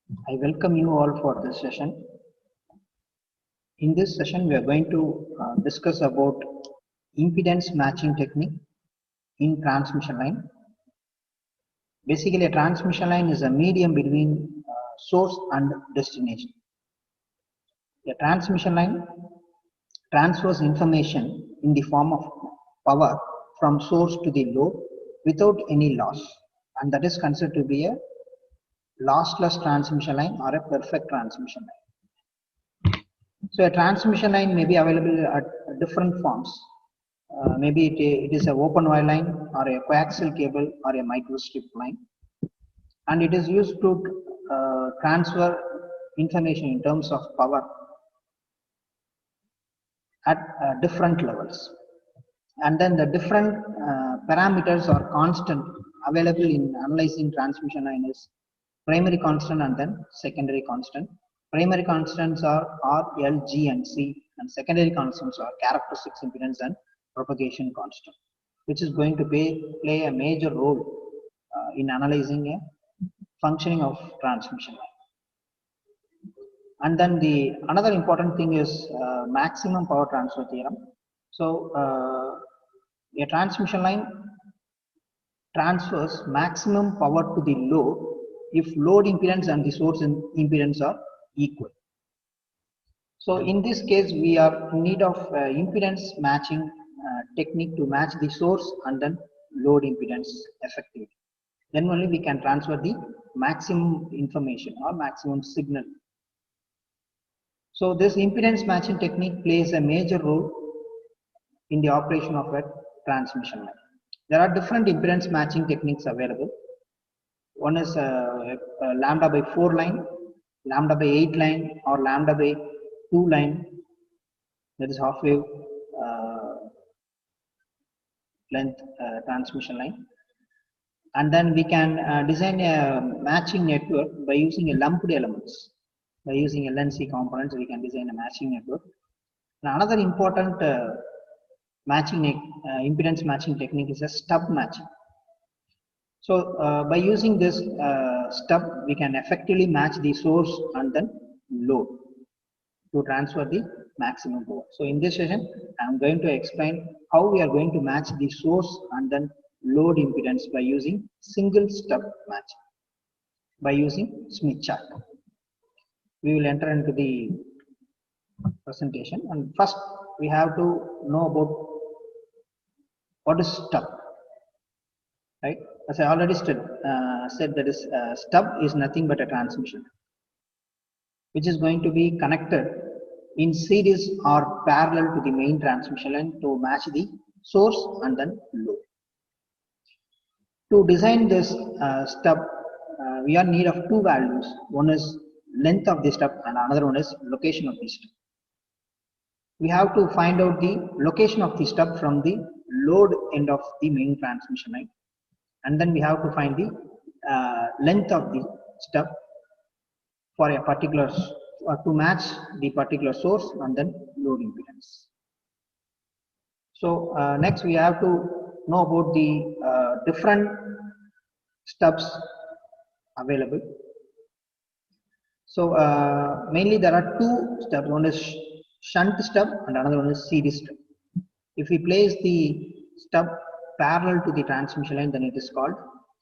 I welcome you all for this session. In this session, we are going to discuss about impedance matching technique in transmission line. Basically, a transmission line is a medium between source and destination. A transmission line transfers information in the form of power from source to the load without any loss, and that is considered to be a lossless transmission line or a perfect transmission line. So a transmission line may be available at different forms. Maybe it is a open wire line or a coaxial cable or a microstrip line, and it is used to transfer information in terms of power at different levels. And then the different parameters or constant available in analyzing transmission line is primary constant and then secondary constant. Primary constants are R, L, G, and C, and secondary constants are characteristics impedance and propagation constant, which is going to play a major role in analyzing a functioning of transmission line. And then the another important thing is maximum power transfer theorem. So a transmission line transfers maximum power to the load if load impedance and the source impedance are equal. So in this case, we are in need of impedance matching technique to match the source and then load impedance effectively. Then only we can transfer the maximum information or maximum signal. So this impedance matching technique plays a major role in the operation of a transmission line. There are different impedance matching techniques available. One is lambda by 4 line, lambda by 8 line, or lambda by 2 line, that is half wave length transmission line. And then we can design a matching network by using a lumped elements. By using LNC components, we can design a matching network. And another important impedance matching technique is a stub matching. So by using this stub, we can effectively match the source and then load to transfer the maximum power. So in this session, I am going to explain how we are going to match the source and then load impedance by using single stub matching, by using Smith chart. We will enter into the presentation, and first we have to know about what is stub, right? As I already said that is stub is nothing but a transmission which is going to be connected in series or parallel to the main transmission line to match the source and then load. To design this stub, we are in need of two values. One is length of the stub and another one is location of the stub. We have to find out the location of the stub from the load end of the main transmission line, and then we have to find the length of the stub for a particular to match the particular source and then load impedance. So next we have to know about the different stubs available. So mainly there are two stubs. One is shunt stub and another one is series stub. If we place the stub parallel to the transmission line, then it is called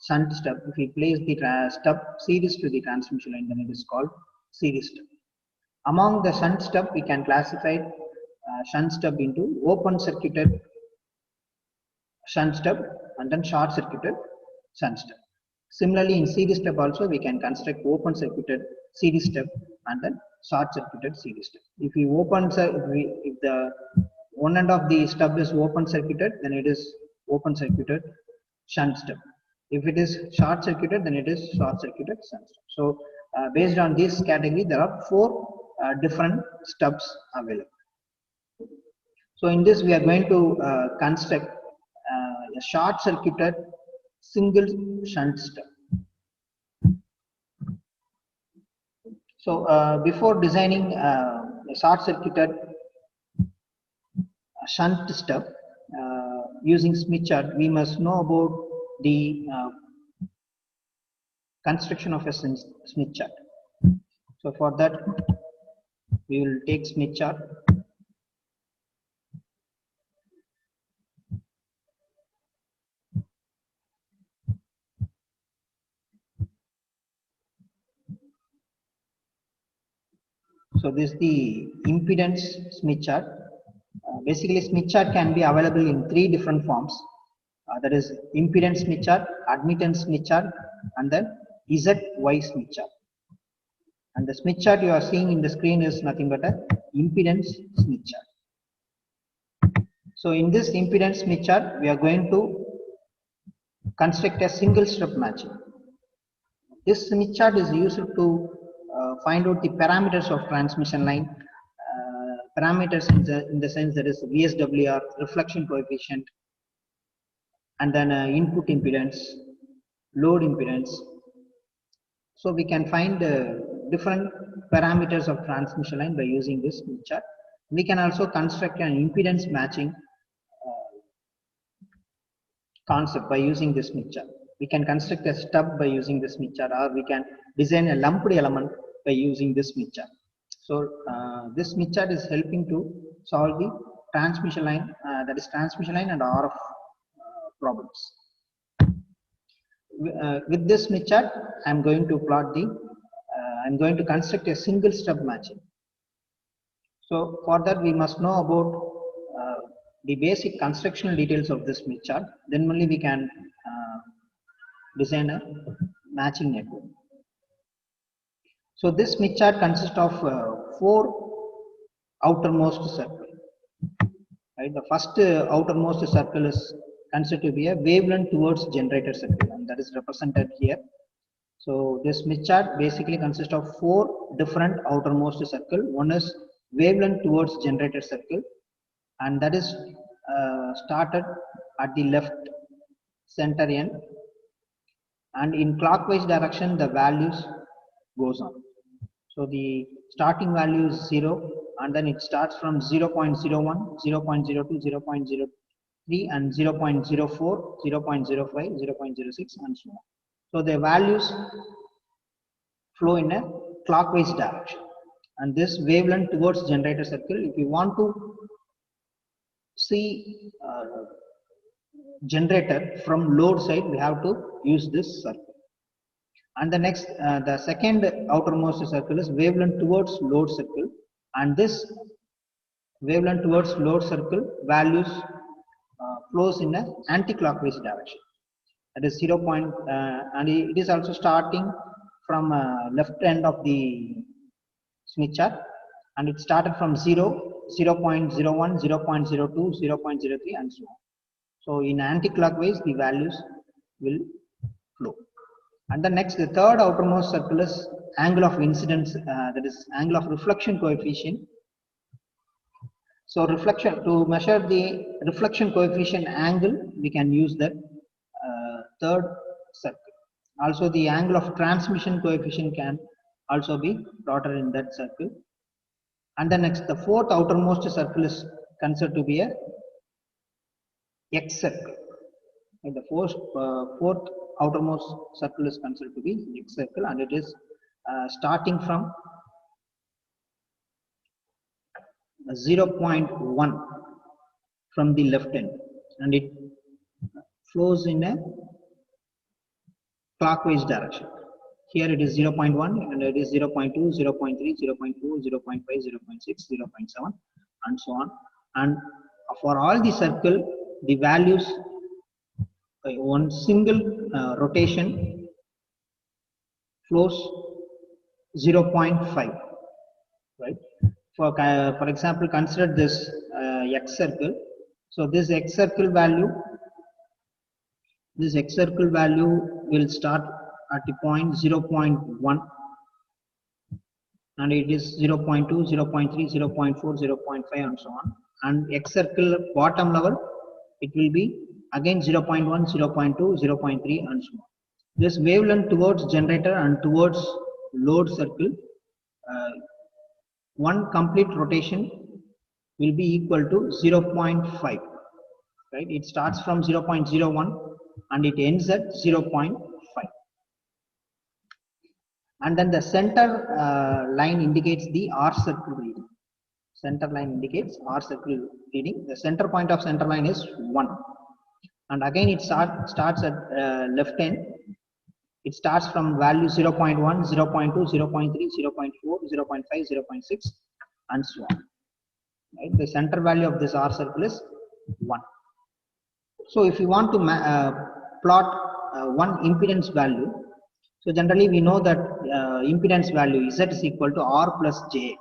shunt stub. If we place the stub series to the transmission line, then it is called series stub. Among the shunt stub, we can classify shunt stub into open circuited shunt stub and then short circuited shunt stub. Similarly, in series stub also we can construct open circuited series stub and then short circuited series stub. If the one end of the stub is open circuited, then it is open circuited shunt stub. If it is short circuited, then it is short circuited shunt stub. So based on this category, there are four different stubs available. So in this, we are going to construct a short circuited single shunt stub. So before designing a short circuited shunt stub using Smith chart, we must know about the construction of a Smith chart. So for that, we will take Smith chart. So this is the impedance Smith chart. Basically, Smith chart can be available in 3 different forms. That is impedance Smith chart, admittance Smith chart, and then ZY Smith chart. And the Smith chart you are seeing in the screen is nothing but a impedance Smith chart. So in this impedance Smith chart, we are going to construct a single step matching. This Smith chart is used to find out the parameters of transmission line. Parameters in the sense that is VSWR, reflection coefficient, and then input impedance, load impedance. So we can find different parameters of transmission line by using this Smith chart. We can also construct an impedance matching concept by using this Smith chart. We can construct a stub by using this Smith chart, or we can design a lumped element by using this Smith chart. So this Smith chart is helping to solve the transmission line, that is transmission line and RF problems. With this Smith chart, I'm going to plot the, I'm going to construct a single stub matching. So for that, we must know about the basic constructional details of this Smith chart. Then only we can design a matching network. So this Smith chart consists of 4 outermost circles. Right, the first outermost circle is considered to be a wavelength towards generator circle, and that is represented here. So this Smith chart basically consists of 4 different outermost circle. One is wavelength towards generator circle, and that is started at the left center end, and in clockwise direction the values goes on. So the starting value is 0, and then it starts from 0.01, 0.02, 0.03, and 0.04, 0.05, 0.06, and so on. So the values flow in a clockwise direction, and this wavelength towards generator circle, if you want to see generator from load side, we have to use this circle. And the next, the second outermost circle is wavelength towards load circle, and this wavelength towards load circle values flows in a anti-clockwise direction. That is 0. And it is also starting from left end of the Smith chart, and it started from 0, 0.01, 0.02, 0.03, and so on. So in anti-clockwise, the values will flow. And the next, the third outermost circle is angle of incidence, that is angle of reflection coefficient. So reflection, to measure the reflection coefficient angle, we can use that third circle. Also the angle of transmission coefficient can also be plotted in that circle. And the next, the fourth outermost circle is considered to be a X circle. And the fourth outermost circle is considered to be X circle, and it is starting from 0.1 from the left end, and it flows in a clockwise direction. Here it is 0.1, and it is 0.2, 0.3, 0.4, 0.5, 0.6, 0.7, and so on. And for all the circle, the values, one single rotation flows 0.5, right? For example, consider this X circle. So this X circle value will start at the point 0.1, and it is 0.2, 0.3, 0.4, 0.5, and so on. And X circle bottom level, it will be again 0.1, 0.2, 0.3, and so on. This wavelength towards generator and towards load circle, one complete rotation will be equal to 0.5, right? It starts from 0.01 and it ends at 0.5. and then the center line indicates the R circle reading. Center line indicates R circle reading. The center point of center line is 1, and again it starts at left end. It starts from value 0.1, 0.2, 0.3, 0.4, 0.5, 0.6, and so on. Right? The center value of this R circle is 1. So if you want to plot one impedance value, so generally we know that impedance value Z is equal to R plus JX,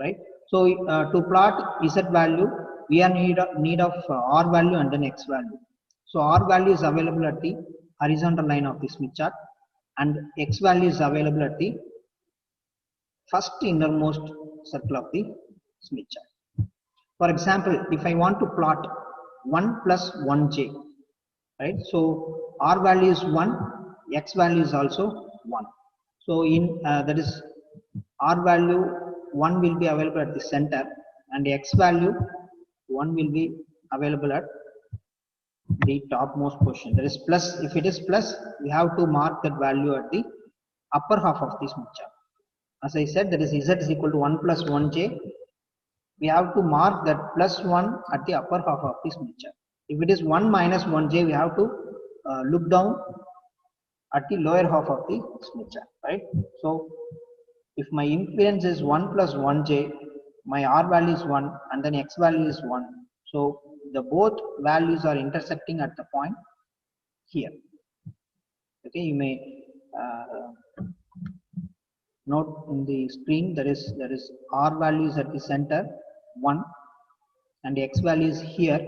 right? So to plot Z value, we are need of R value and then X value. So R value is available at the horizontal line of the Smith chart, and X value is available at the first innermost circle of the Smith chart. For example, if I want to plot 1 plus 1j, right? So R value is 1, X value is also 1. So in that is R value 1 will be available at the center, and X value 1 will be available at the topmost position. That is plus. If it is plus, we have to mark that value at the upper half of the Smith chart. As I said, that is Z is equal to 1 plus 1j. We have to mark that plus 1 at the upper half of the Smith chart. If it is 1 minus 1j, we have to look down at the lower half of the Smith chart, right? So if my impedance is 1 plus 1j, my R value is 1 and then X value is 1. So the both values are intersecting at the point here. Okay, you may note in the screen there is R value is at the center 1 and X value is here.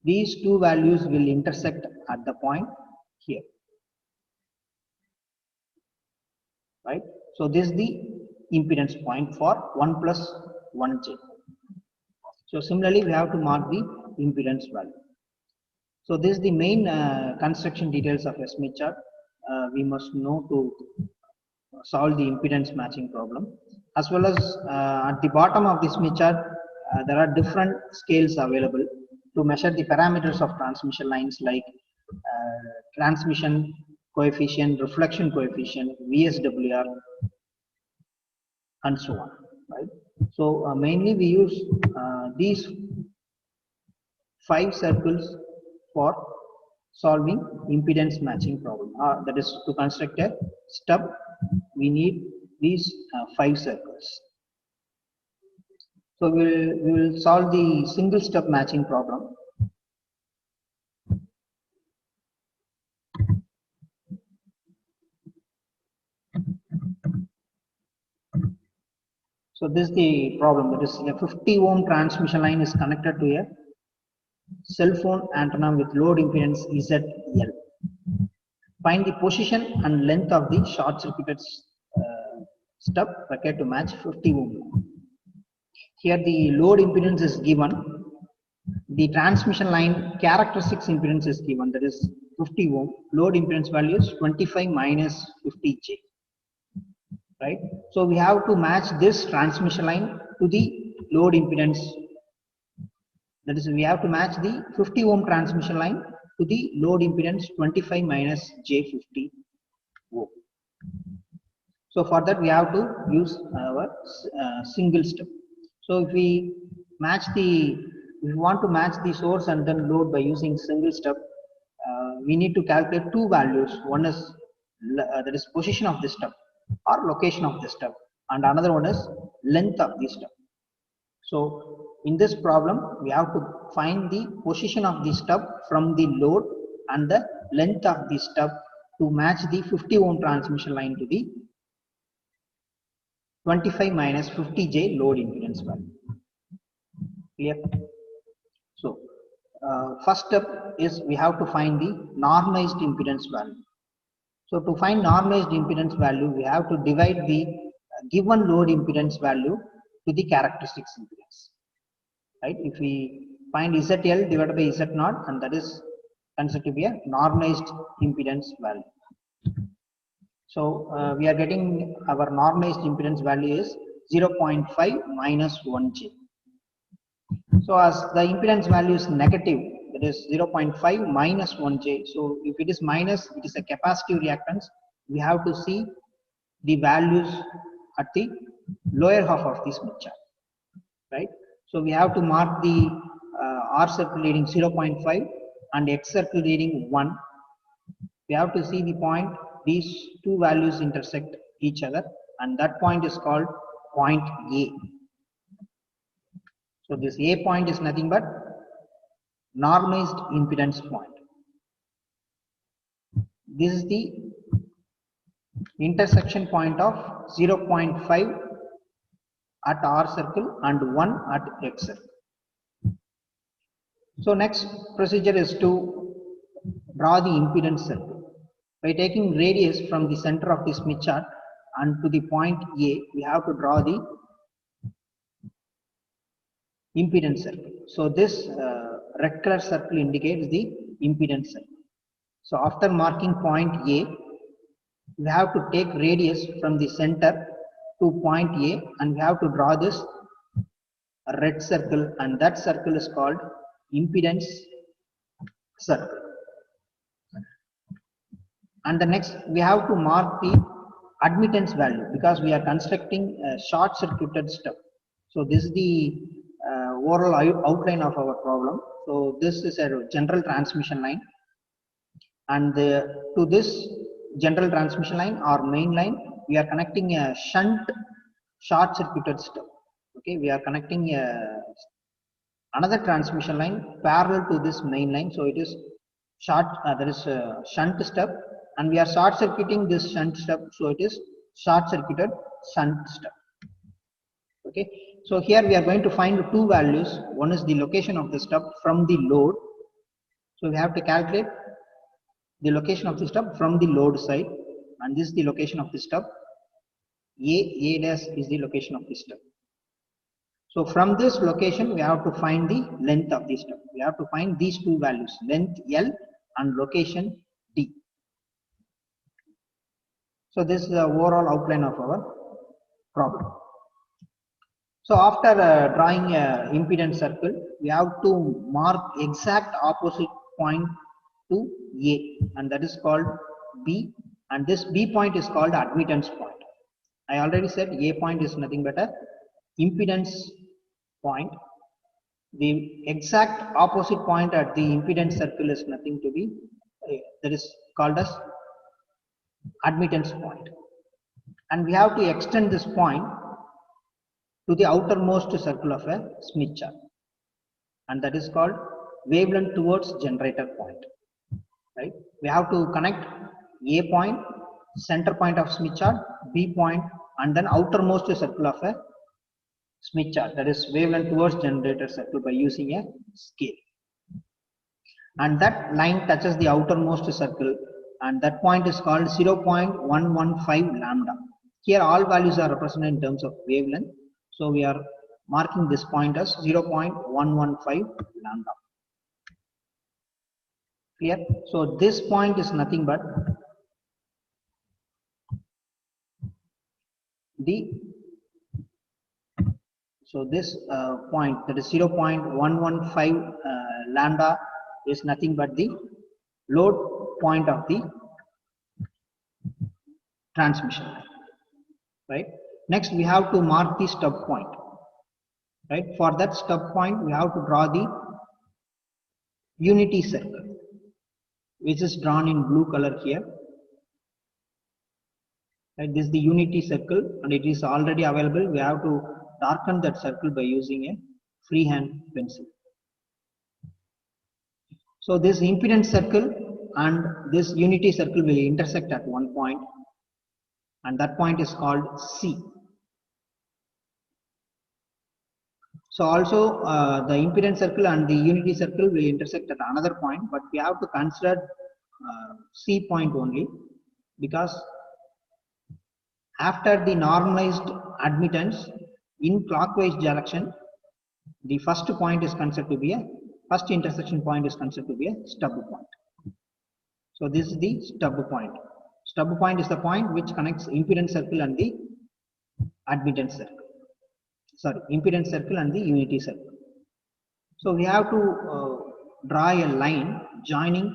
These two values will intersect at the point here, right? So this is the impedance point for 1 plus 1j. So similarly, we have to mark the impedance value. So this is the main construction details of a Smith chart. We must know to solve the impedance matching problem. As well as at the bottom of the Smith chart, there are different scales available to measure the parameters of transmission lines like transmission coefficient, reflection coefficient, VSWR, and so on, right? So mainly we use these 5 circles for solving impedance matching problem. That is, to construct a stub, we need these 5 circles. So we will solve the single stub matching problem. So this is the problem. That is, a 50 ohm transmission line is connected to a cell phone antenna with load impedance ZL. Find the position and length of the short circuited stub required to match 50 ohm. Here the load impedance is given. The transmission line characteristics impedance is given, that is 50 ohm. Load impedance value is 25 minus 50J. Right? So we have to match this transmission line to the load impedance. That is, we have to match the 50 ohm transmission line to the load impedance 25 minus J50 ohm. So for that we have to use our single step. So if we want to match the source and then load by using single step, we need to calculate 2 values. One is that is position of the step or location of the step, and another one is length of the step. So in this problem, we have to find the position of the stub from the load and the length of the stub to match the 50 ohm transmission line to the 25 minus 50J load impedance value. Clear? So first step is we have to find the normalized impedance value. So to find normalized impedance value, we have to divide the given load impedance value to the characteristics impedance. Right? If we find ZL divided by Z0, and that is considered to be a normalized impedance value. So we are getting our normalized impedance value is 0.5 minus 1J. So as the impedance value is negative, that is 0.5 minus 1J. So if it is minus, it is a capacitive reactance. We have to see the values at the lower half of the Smith chart, right? So we have to mark the R circle reading 0.5 and X circle reading 1. We have to see the point, these two values intersect each other, and that point is called point A. So this A point is nothing but normalized impedance point. This is the intersection point of 0.5 at R circle and 1 at X circle. So next procedure is to draw the impedance circle. By taking radius from the center of the Smith chart and to the point A, we have to draw the impedance circle. So this red color circle indicates the impedance circle. So after marking point A, we have to take radius from the center to point A, and we have to draw this red circle, and that circle is called impedance circle. And the next, we have to mark the admittance value because we are constructing a short circuited stub. So this is the overall outline of our problem. So this is a general transmission line, and to this general transmission line or main line, we are connecting a shunt short circuited stub. Okay, we are connecting another transmission line parallel to this main line. So it is short, there is a shunt stub, and we are short circuiting this shunt stub. So it is short circuited shunt stub. Okay, so here we are going to find two values. One is the location of the stub from the load. So we have to calculate the location of the stub from the load side, and this is the location of the stub. A dash is the location of the stub. So from this location, we have to find the length of the stub. We have to find these two values, length L and location D. So this is the overall outline of our problem. So after drawing a impedance circle, we have to mark exact opposite point to A, and that is called B, and this B point is called admittance point. I already said A point is nothing but a impedance point. The exact opposite point at the impedance circle is nothing to be, that is called as admittance point. And we have to extend this point to the outermost circle of a Smith chart, and that is called wavelength towards generator point. Right? We have to connect A point, center point of Smith chart, B point, and then outermost circle of a Smith chart, that is wavelength towards generator circle, by using a scale. And that line touches the outermost circle, and that point is called 0.115 lambda. Here all values are represented in terms of wavelength. So we are marking this point as 0.115 lambda. Clear? So this point is nothing but this point, that is 0.115 lambda, is nothing but the load point of the transmission line. Right? Next, we have to mark the stub point. Right? For that stub point, we have to draw the unity circle, which is drawn in blue color here. Right? This is the unity circle, and it is already available. We have to darken that circle by using a freehand pencil. So this impedance circle and this unity circle will intersect at one point, and that point is called C. So also the impedance circle and the unity circle will intersect at another point, but we have to consider C point only, because after the normalized admittance in clockwise direction, the first point is considered to be a first intersection point is considered to be a stub point. So this is the stub point. Stub point is the point which connects impedance circle and the admittance circle. Sorry, impedance circle and the unity circle. So we have to draw a line joining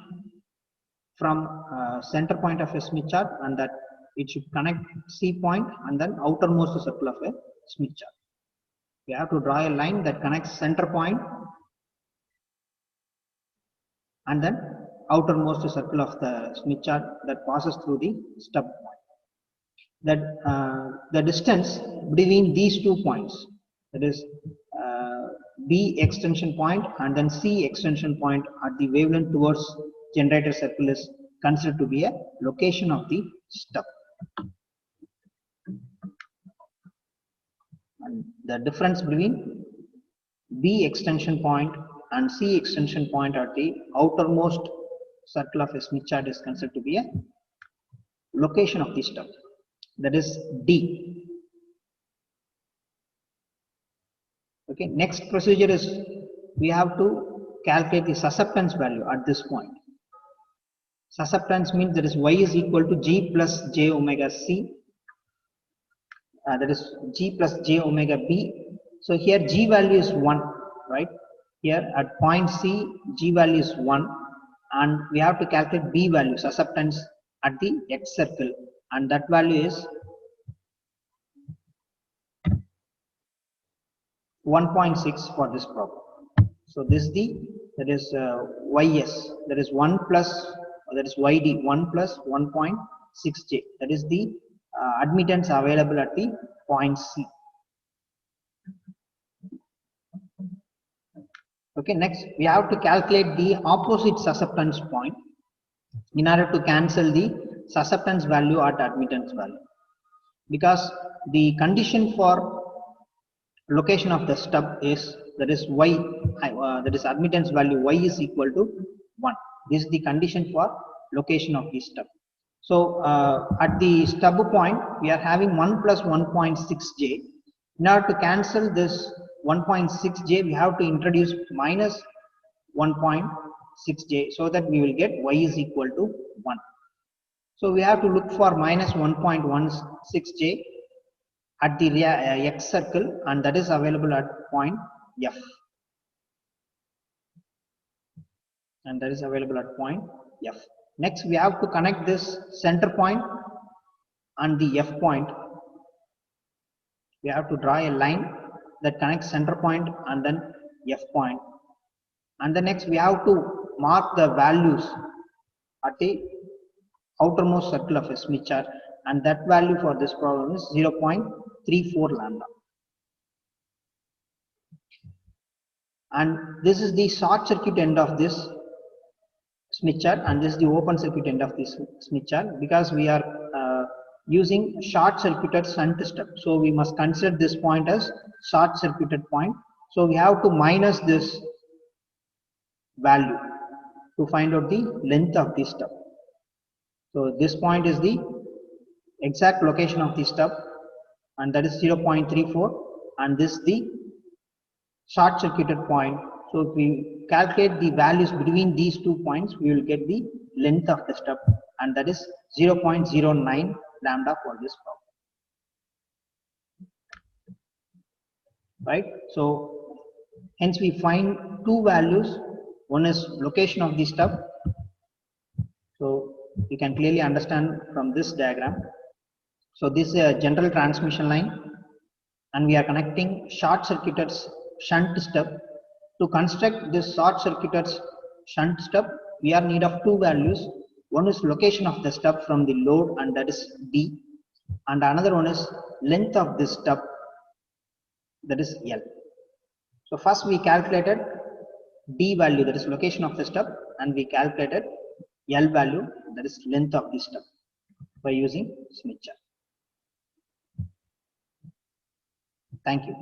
from center point of a Smith chart and that it should connect C point and then outermost circle of a Smith chart. We have to draw a line that connects center point and then outermost circle of the Smith chart that passes through the stub point. That the distance between these 2 points, that is B extension point and then C extension point at the wavelength towards generator circle, is considered to be a location of the stub. And the difference between B extension point and C extension point at the outermost circle of a Smith chart is considered to be a location of the stub, that is D. Okay, next procedure is we have to calculate the susceptance value at this point. Susceptance means that is Y is equal to G plus J omega C, that is G plus J omega B. So here G value is 1, right? Here at point C, G value is 1, and we have to calculate B value, susceptance at the X circle, and that value is 1.6 for this problem. So this is the, that is YS, that is 1 plus, that is YD 1 plus 1.6J, that is the admittance available at the point C. Okay, next we have to calculate the opposite susceptance point in order to cancel the susceptance value at admittance value, because the condition for location of the stub is, that is Y, that is admittance value Y is equal to 1. This is the condition for location of the stub. So at the stub point we are having 1 plus 1.6J. In order to cancel this 1.6J, we have to introduce minus 1.6J, so that we will get Y is equal to 1. So we have to look for minus 1.16J at the X circle, and that is available at point F. And that is available at point F. Next we have to connect this center point and the F point. We have to draw a line that connects center point and then F point. And then next we have to mark the values at the outermost circle of a Smith chart, and that value for this problem is 0.34 lambda. And this is the short circuit end of this Smith chart, and this is the open circuit end of this Smith chart, because we are using short circuited shunt stub. So we must consider this point as short circuited point. So we have to minus this value to find out the length of the stub. So this point is the exact location of the stub, and that is 0.34, and this is the short circuited point. So if we calculate the values between these 2 points, we will get the length of the stub, and that is 0.09 lambda for this problem. Right? So hence we find 2 values. One is location of the stub. So you can clearly understand from this diagram. So this is a general transmission line, and we are connecting short circuited shunt stub. To construct this short circuited shunt stub, we are in need of 2 values. One is location of the stub from the load, and that is D, and another one is length of this stub, that is L. So first we calculated D value, that is location of the stub, and we calculated L value, that is length of the stub, by using Smith chart. Thank you.